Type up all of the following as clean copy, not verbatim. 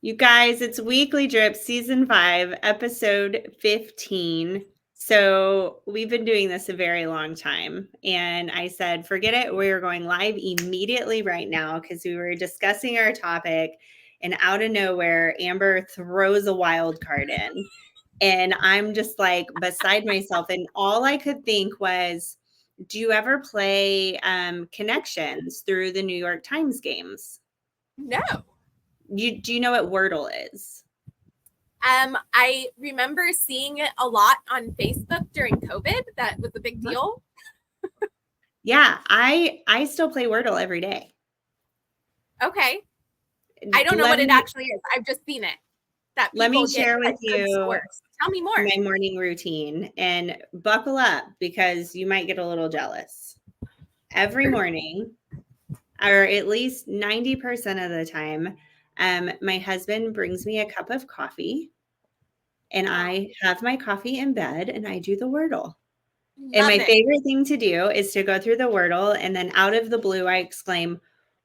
You guys, it's Weekly Drip Season 5, Episode 15. So we've been doing this a very long time. And I said, forget it. We're going live immediately right now because we were discussing our topic. And out of nowhere, Amber throws a wild card in. And I'm just like beside myself. And all I could think was, do you ever play Connections through the New York Times games? No. Do you know what Wordle is? I remember seeing it a lot on Facebook during COVID. That was a big deal. Yeah, I still play Wordle every day. Okay. I don't know what it actually is. I've just seen it. Let me share with you Tell me more. My morning routine, and buckle up because you might get a little jealous. Every morning, or at least 90% of the time, my husband brings me a cup of coffee, and I have my coffee in bed, and I do the Wordle. And my favorite thing to do is to go through the Wordle, and then out of the blue, I exclaim,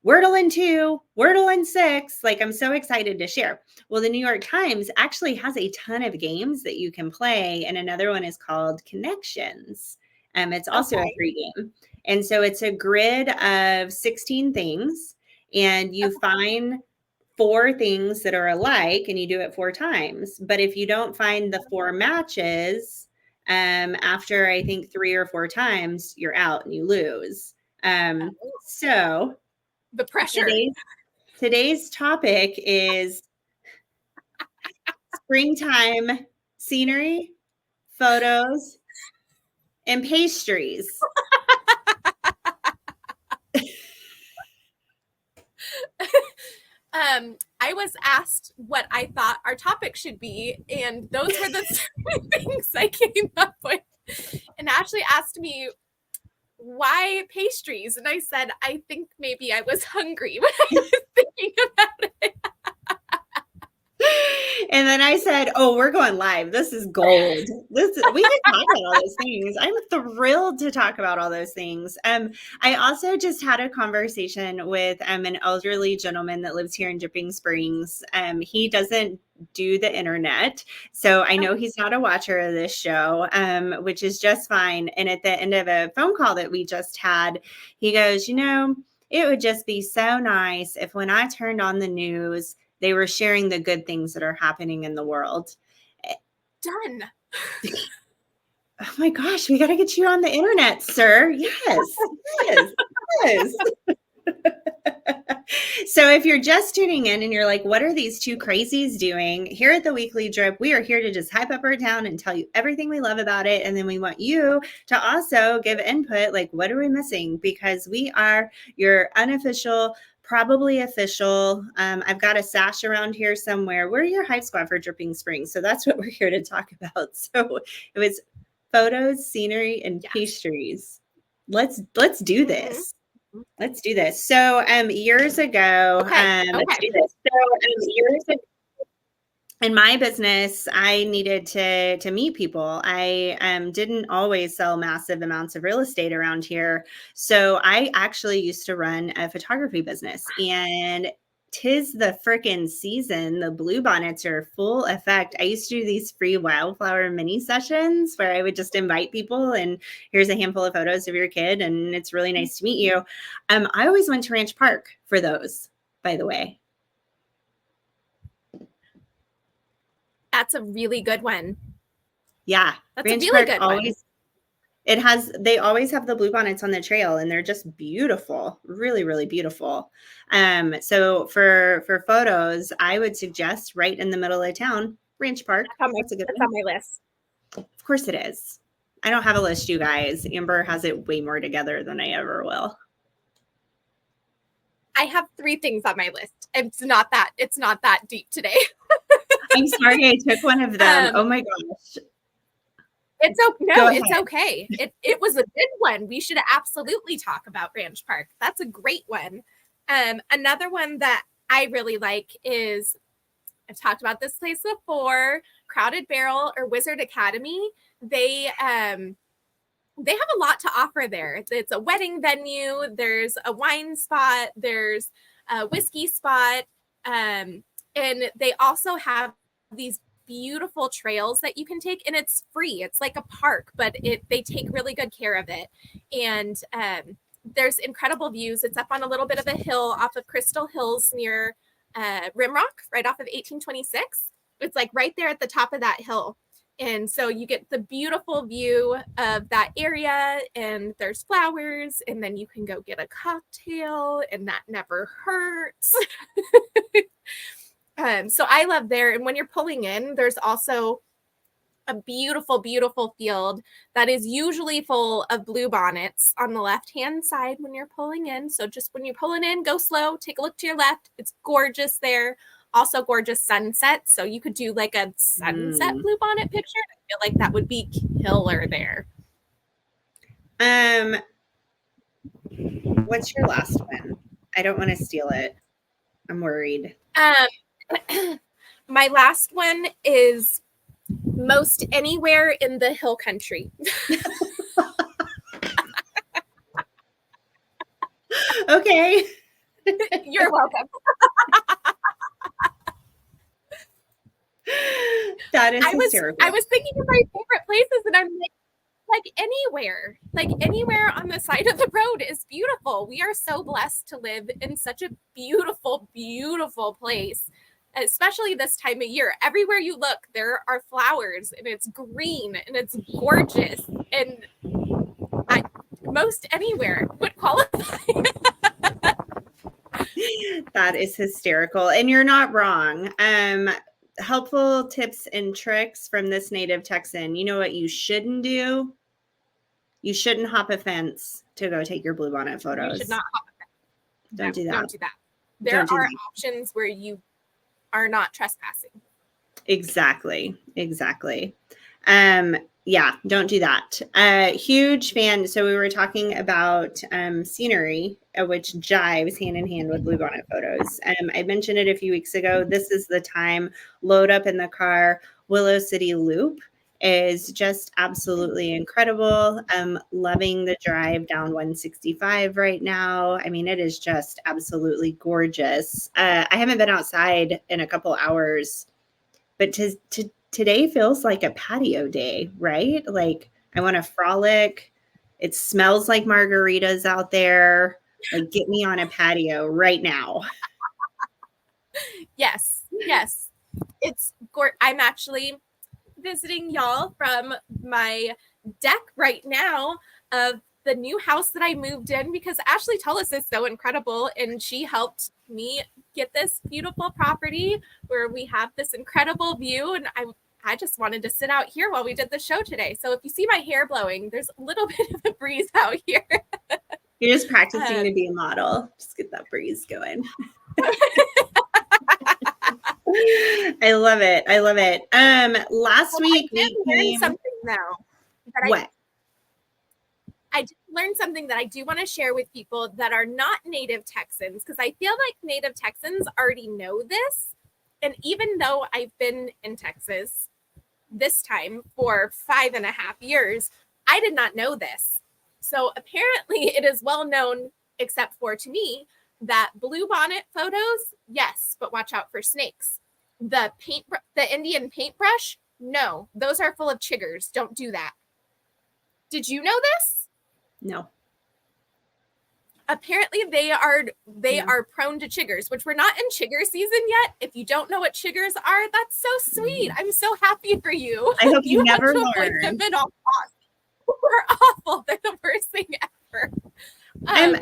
Wordle in 2, Wordle in 6. Like, I'm so excited to share. Well, the New York Times actually has a ton of games that you can play, and another one is called Connections. It's also a free game. And so it's a grid of 16 things, and you find 4 things that are alike, and you do it 4 times. But if you don't find the 4 matches, after I think 3 or 4 times, you're out and you lose. So the pressure. Today's topic is springtime scenery, photos, and pastries. I was asked what I thought our topic should be, and those were the 3 things I came up with. And Ashley asked me, why pastries? And I said, I think maybe I was hungry when I was thinking about it. And then I said, oh, we're going live. This is gold. We can talk about all those things. I'm thrilled to talk about all those things. I also just had a conversation with an elderly gentleman that lives here in Dripping Springs. He doesn't do the internet, so I know he's not a watcher of this show, which is just fine. And at the end of a phone call that we just had, he goes, it would just be so nice if when I turned on the news, they were sharing the good things that are happening in the world. Done. Oh my gosh, we got to get you on the internet, sir. Yes. So if you're just tuning in and you're like, what are these 2 crazies doing? Here at the Weekly Drip, we are here to just hype up our town and tell you everything we love about it. And then we want you to also give input, like, what are we missing? Because we are your unofficial, probably official. I've got a sash around here somewhere. We're your hype squad for Dripping Springs. So that's what we're here to talk about. So it was photos, scenery, and pastries. Let's do this. Let's do this. So years ago, let's do this. So years ago, in my business, I needed to meet people. I didn't always sell massive amounts of real estate around here. So I actually used to run a photography business, and 'tis the frickin' season. The bluebonnets are full effect. I used to do these free wildflower mini sessions where I would just invite people, and here's a handful of photos of your kid, and it's really nice to meet you. I always went to Ranch Park for those, by the way. That's a really good one. Yeah. That's Ranch a really Park good always, one. They always have the bluebonnets on the trail, and they're just beautiful. Really, really beautiful. So for photos, I would suggest right in the middle of town, Ranch Park. That's on my list. Of course it is. I don't have a list, you guys. Amber has it way more together than I ever will. I have 3 things on my list. It's not that deep today. I'm sorry I took one of them. Oh my gosh. It's okay. It was a good one. We should absolutely talk about Ranch Park. That's a great one. Another one that I really like is, I've talked about this place before, Crowded Barrel or Wizard Academy. They have a lot to offer there. It's a wedding venue. There's a wine spot. There's a whiskey spot. And they also have these beautiful trails that you can take, and it's free. It's like a park, but they take really good care of it. And there's incredible views. It's up on a little bit of a hill off of Crystal Hills near Rimrock, right off of 1826. It's like right there at the top of that hill. And so you get the beautiful view of that area, and there's flowers, and then you can go get a cocktail, and that never hurts. So I love there. And when you're pulling in, there's also a beautiful, beautiful field that is usually full of bluebonnets on the left-hand side when you're pulling in. So just when you're pulling in, go slow, take a look to your left. It's gorgeous there. Also gorgeous sunset. So you could do like a sunset bluebonnet picture. I feel like that would be killer there. What's your last one? I don't want to steal it. I'm worried. My last one is most anywhere in the hill country. Okay. You're welcome. That is hysterical. I was thinking of my favorite places, and I'm like anywhere on the side of the road is beautiful. We are so blessed to live in such a beautiful, beautiful place, especially this time of year. Everywhere you look, there are flowers, and it's green, and it's gorgeous, and most anywhere would qualify. That is hysterical, and you're not wrong. Helpful tips and tricks from this native Texan. You know what you shouldn't do? You shouldn't hop a fence to go take your bluebonnet photos. You should not hop a fence. Don't do that. Don't do that. There are options where you are not trespassing. Exactly. Yeah, don't do that. Huge fan. So we were talking about scenery, which jives hand in hand with bluebonnet photos. I mentioned it a few weeks ago. This is the time. Load up in the car. Willow City Loop is just absolutely incredible. I'm loving the drive down 165 right now. I mean, it is just absolutely gorgeous. I haven't been outside in a couple hours, but today feels like a patio day, right? Like I want to frolic. It smells like margaritas out there. Like get me on a patio right now. Yes. It's I'm actually visiting y'all from my deck right now of the new house that I moved in, because Ashley Tullis is so incredible, and she helped me get this beautiful property where we have this incredible view, and I just wanted to sit out here while we did the show today. So if you see my hair blowing, there's a little bit of a breeze out here. You're just practicing to be a model. Just get that breeze going. I love it. Last week we learned something now. What? I did learn something that I do want to share with people that are not native Texans, because I feel like native Texans already know this. And even though I've been in Texas this time for 5.5 years, I did not know this. So apparently it is well known, except for to me, that bluebonnet photos, yes, but watch out for snakes. The Indian paintbrush, no, those are full of chiggers. Don't do that. Did you know this? No. Apparently they are prone to chiggers, which we're not in chigger season yet. If you don't know what chiggers are, that's so sweet. I'm so happy for you. I hope you never learn them at all costs. We're awful. They're the worst thing ever.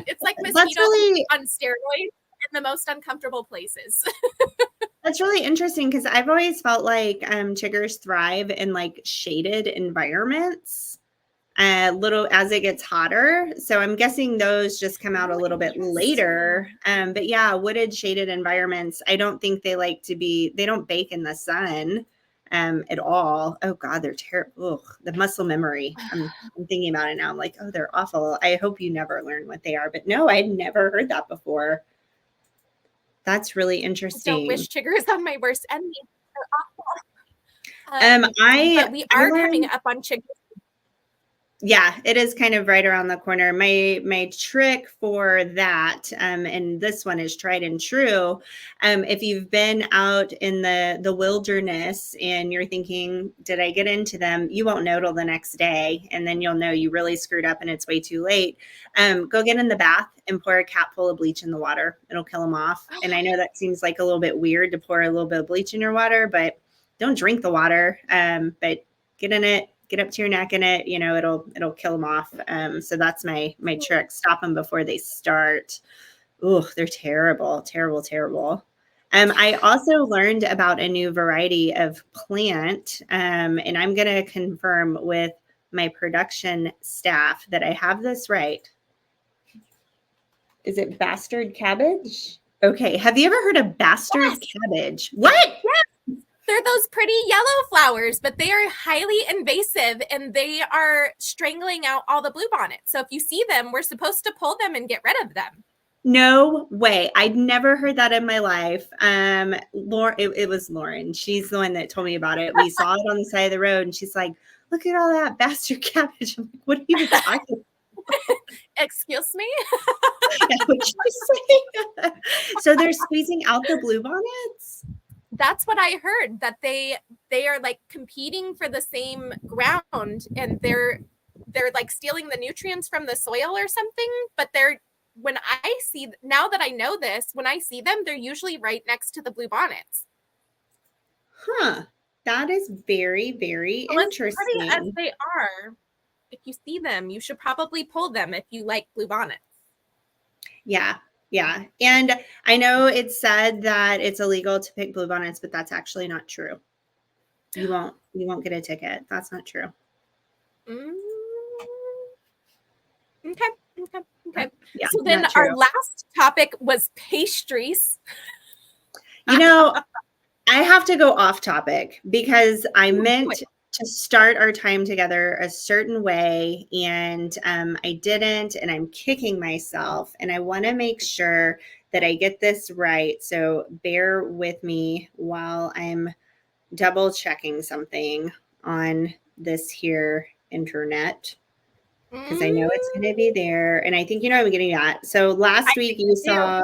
It's like mosquitoes on steroids in the most uncomfortable places. That's really interesting, because I've always felt like chiggers thrive in like shaded environments. Little as it gets hotter. So I'm guessing those just come out a little bit later. But yeah, wooded shaded environments, I don't think they don't bake in the sun at all. Oh God, they're terrible. The muscle memory. I'm thinking about it now. I'm like, oh, they're awful. I hope you never learn what they are. But no, I'd never heard that before. That's really interesting. Don't wish chiggers on my worst enemy. They're awful. But we are coming up on chiggers. Yeah, it is kind of right around the corner. My trick for that, and this one is tried and true. If you've been out in the wilderness and you're thinking, did I get into them? You won't know till the next day, and then you'll know you really screwed up and it's way too late. Go get in the bath and pour a cap full of bleach in the water. It'll kill them off. And I know that seems like a little bit weird to pour a little bit of bleach in your water, but don't drink the water. But get in it, get up to your neck in it, it'll kill them off. So that's my trick. Stop them before they start. Oh, they're terrible, terrible, terrible. I also learned about a new variety of plant, and I'm going to confirm with my production staff that I have this right. Is it bastard cabbage? Okay. Have you ever heard of bastard cabbage? What? Yes. They're those pretty yellow flowers, but they are highly invasive and they are strangling out all the bluebonnets. So if you see them, we're supposed to pull them and get rid of them. No way. I'd never heard that in my life. Lauren, it was Lauren. She's the one that told me about it. We saw it on the side of the road and she's like, look at all that bastard cabbage. I'm like, what are you talking about? Excuse me? So they're squeezing out the bluebonnets? That's what I heard, that they are like competing for the same ground and they're like stealing the nutrients from the soil or something, but now that I know this, when I see them, they're usually right next to the bluebonnets. Huh. That is very, very interesting. As they are, if you see them, you should probably pull them if you like bluebonnets. Yeah. Yeah. And I know it's said that it's illegal to pick bluebonnets, but that's actually not true. You won't get a ticket. That's not true. Okay. Yeah, so then our last topic was pastries. I have to go off topic because I meant to start our time together a certain way and I didn't, and I'm kicking myself, and I want to make sure that I get this right. So bear with me while I'm double checking something on this here internet, because I know it's going to be there. And I think I'm getting that. So last week you saw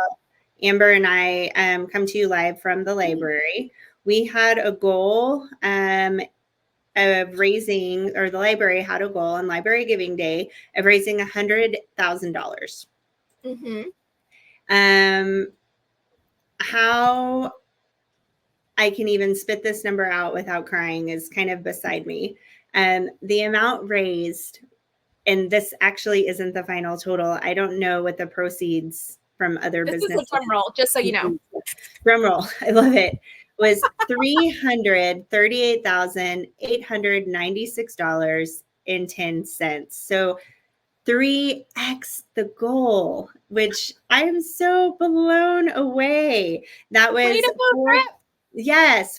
Amber and I come to you live from the library. We had a goal of raising, or the library had a goal on Library Giving Day of raising $100,000. How I can even spit this number out without crying is kind of beside me. The amount raised, and this actually isn't the final total. I don't know what the proceeds from other businesses. This is a drum roll, just so you know. Drum roll. I love it. Was $338,896.10. So 3x the goal, which I'm so blown away. That was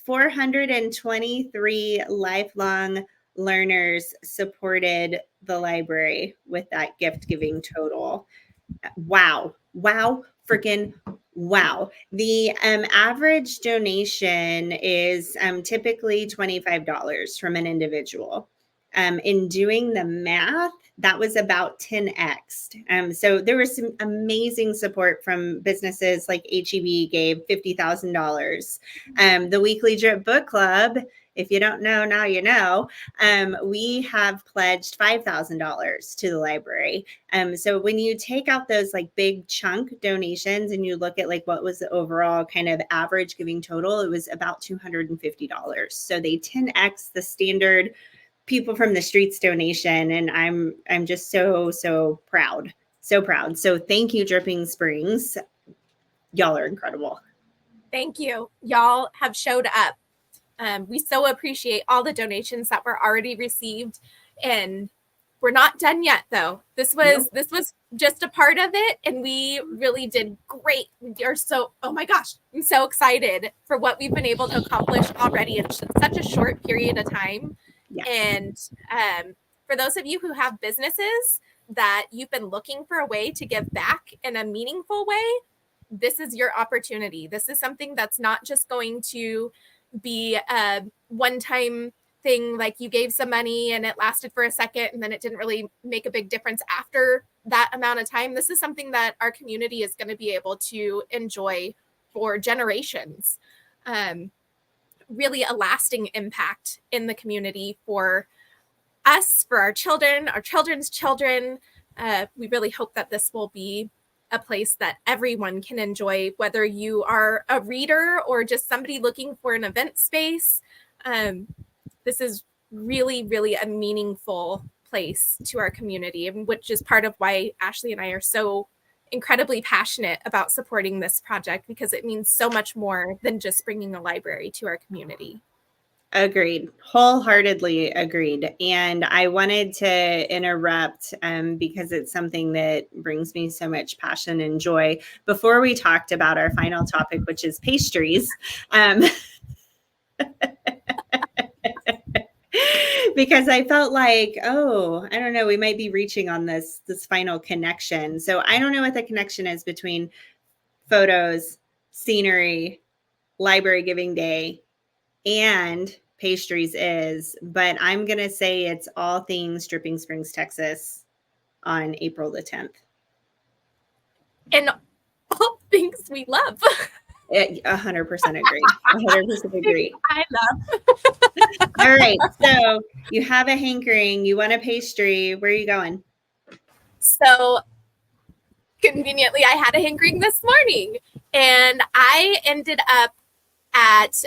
423 lifelong learners supported the library with that gift giving total. Wow. Freaking wow. The average donation is typically $25 from an individual. In doing the math, that was about 10x. So there was some amazing support from businesses like HEB gave $50,000. The Weekly Drip Book Club, if you don't know, now you know, we have pledged $5,000 to the library. So when you take out those like big chunk donations and you look at like what was the overall kind of average giving total, it was about $250. So they 10x the standard people from the streets donation. And I'm just so proud. So proud. So thank you, Dripping Springs. Y'all are incredible. Thank you. Y'all have showed up. We so appreciate all the donations that were already received, and we're not done yet though. This was just a part of it, and we really did great. Oh my gosh, I'm so excited for what we've been able to accomplish already in such a short period of time. Yes. And for those of you who have businesses that you've been looking for a way to give back in a meaningful way, this is your opportunity. This is something that's not just going to be a one-time thing, like you gave some money and it lasted for a second and then it didn't really make a big difference after that amount of time. This is something that our community is going to be able to enjoy for generations. Really a lasting impact in the community for us, for our children, our children's children. We really hope that this will be a place that everyone can enjoy, whether you are a reader or just somebody looking for an event space. This is really, really a meaningful place to our community, which is part of why Ashley and I are so incredibly passionate about supporting this project, because it means so much more than just bringing a library to our community. Agreed. Wholeheartedly agreed. And I wanted to interrupt because it's something that brings me so much passion and joy. Before we talked about our final topic, which is pastries, because I felt like, oh, I don't know, we might be reaching on this final connection. So I don't know what the connection is between photos, scenery, library giving day, and pastries is, but I'm going to say it's all things Dripping Springs, Texas on April the 10th. And all things we love. 100% agree. 100% agree. I love. All right. So you have a hankering, you want a pastry. Where are you going? So conveniently, I had a hankering this morning and I ended up at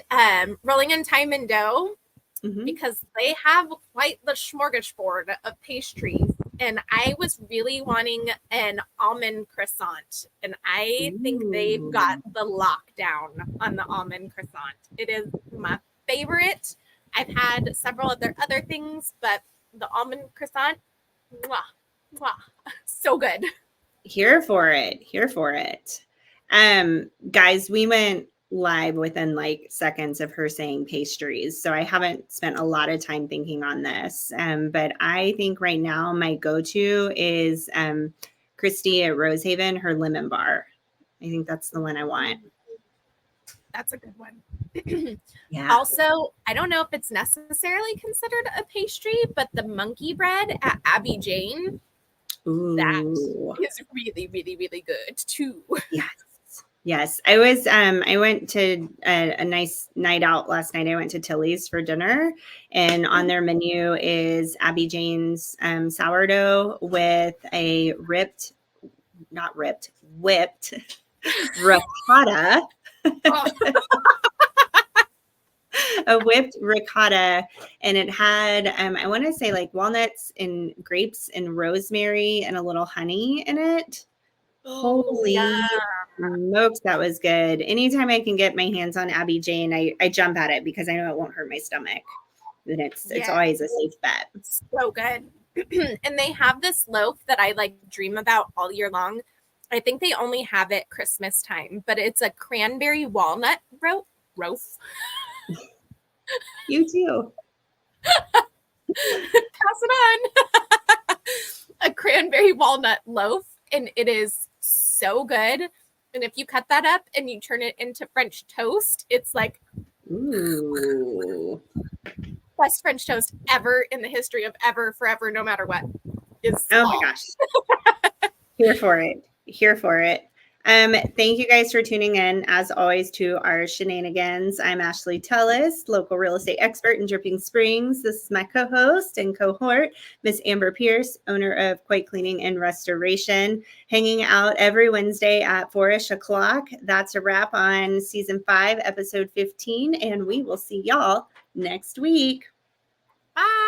Rolling in Time and Dough because they have quite the smorgasbord of pastries. And I was really wanting an almond croissant. And I think they've got the lockdown on the almond croissant. It is my favorite. I've had several of their other things, but the almond croissant, mwah, mwah, so good. Here for it. Here for it. Guys, we went live within like seconds of her saying pastries. So I haven't spent a lot of time thinking on this. But I think right now my go-to is Christy at Rosehaven, her lemon bar. I think that's the one I want. That's a good one. Yeah. Also, I don't know if it's necessarily considered a pastry, but the monkey bread at Abby Jane, that is really, really, really good too. Yes. Yes. I went to a nice night out last night. I went to Tullis for dinner, and on their menu is Abby Jane's sourdough with a whipped ricotta. A whipped ricotta, and it had I want to say like walnuts and grapes and rosemary and a little honey in it. Holy smokes, that was good. Anytime I can get my hands on Abby Jane, I jump at it because I know it won't hurt my stomach. And it's always a safe bet. So good. And they have this loaf that I like dream about all year long. I think they only have it Christmas time, but it's a cranberry walnut loaf. You too. Pass it on. A cranberry walnut loaf, and it is so good. And if you cut that up and you turn it into French toast, it's like best French toast ever in the history of ever, forever, no matter what. Oh my gosh. Here for it. Here for it. Thank you guys for tuning in, as always, to our shenanigans. I'm Ashley Tullis, local real estate expert in Dripping Springs. This is my co-host and cohort, Miss Amber Pierce, owner of Coit Cleaning and Restoration, hanging out every Wednesday at 4-ish o'clock. That's a wrap on season 5, episode 15, and we will see y'all next week. Bye.